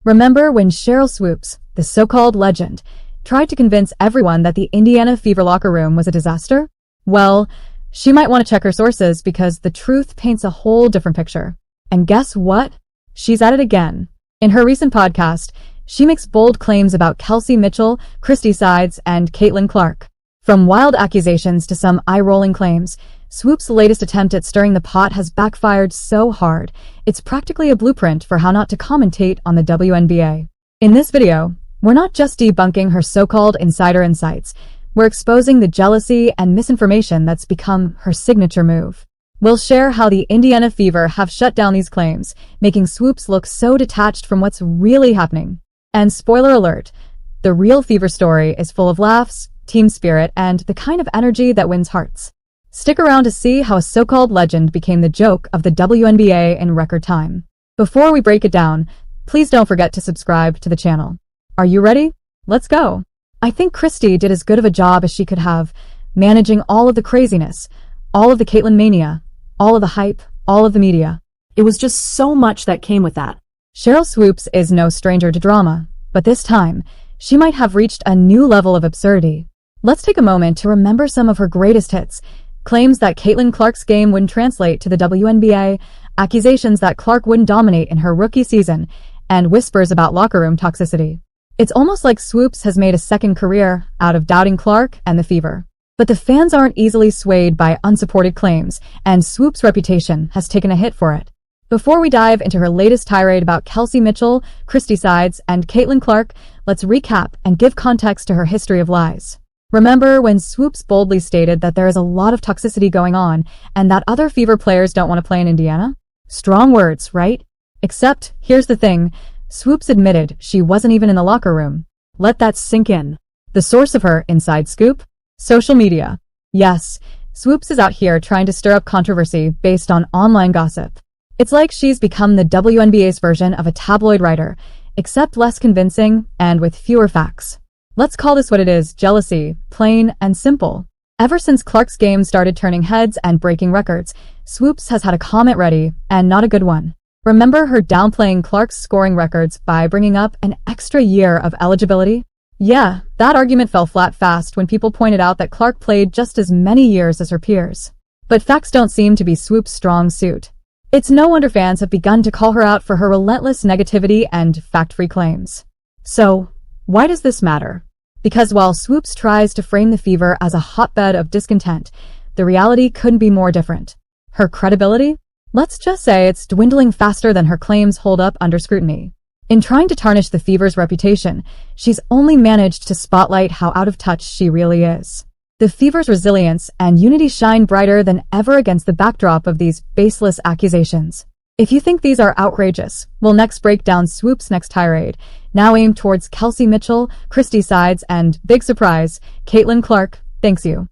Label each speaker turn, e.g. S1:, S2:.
S1: Remember when Sheryl Swoopes, the so-called legend, tried to convince everyone that the Indiana Fever locker room was a disaster? Well, she might want to check her sources because the truth paints a whole different picture. And guess what? She's at it again. In her recent podcast, she makes bold claims about Kelsey Mitchell, Christy Sides, and Caitlin Clark. From wild accusations to some eye-rolling claims, Swoopes' latest attempt at stirring the pot has backfired so hard, it's practically a blueprint for how not to commentate on the WNBA. In this video, we're not just debunking her so-called insider insights, we're exposing the jealousy and misinformation that's become her signature move. We'll share how the Indiana Fever have shut down these claims, making Swoopes look so detached from what's really happening. And spoiler alert, the real Fever story is full of laughs, team spirit, and the kind of energy that wins hearts. Stick around to see how a so-called legend became the joke of the WNBA in record time. Before we break it down, please don't forget to subscribe to the channel. Are you ready? Let's go! I think Christy did as good of a job as she could have, managing all of the craziness, all of the Caitlin mania, all of the hype, all of the media.
S2: It was just so much that came with that.
S1: Sheryl Swoopes is no stranger to drama, but this time, she might have reached a new level of absurdity. Let's take a moment to remember some of her greatest hits. Claims that Caitlin Clark's game wouldn't translate to the WNBA, accusations that Clark wouldn't dominate in her rookie season, and whispers about locker room toxicity. It's almost like Swoopes has made a second career out of doubting Clark and the Fever. But the fans aren't easily swayed by unsupported claims, and Swoopes' reputation has taken a hit for it. Before we dive into her latest tirade about Kelsey Mitchell, Christy Sides, and Caitlin Clark, let's recap and give context to her history of lies. Remember when Swoopes boldly stated that there is a lot of toxicity going on and that other Fever players don't want to play in Indiana? Strong words, right? Except, here's the thing, Swoopes admitted she wasn't even in the locker room.
S2: Let that sink in.
S1: The source of her inside scoop? Social media. Yes, Swoopes is out here trying to stir up controversy based on online gossip. It's like she's become the WNBA's version of a tabloid writer, except less convincing and with fewer facts. Let's call this what it is, jealousy, plain and simple. Ever since Clark's game started turning heads and breaking records, Swoopes has had a comment ready, and not a good one. Remember her downplaying Clark's scoring records by bringing up an extra year of eligibility? Yeah, that argument fell flat fast when people pointed out that Clark played just as many years as her peers. But facts don't seem to be Swoopes' strong suit. It's no wonder fans have begun to call her out for her relentless negativity and fact-free claims. So, why does this matter? Because while Swoopes tries to frame the Fever as a hotbed of discontent, the reality couldn't be more different. Her credibility? Let's just say it's dwindling faster than her claims hold up under scrutiny. In trying to tarnish the Fever's reputation, she's only managed to spotlight how out of touch she really is. The Fever's resilience and unity shine brighter than ever against the backdrop of these baseless accusations. If you think these are outrageous, we'll next break down Swoopes' next tirade, now aimed towards Kelsey Mitchell, Christy Sides, and, big surprise, Caitlin Clark. Thanks you.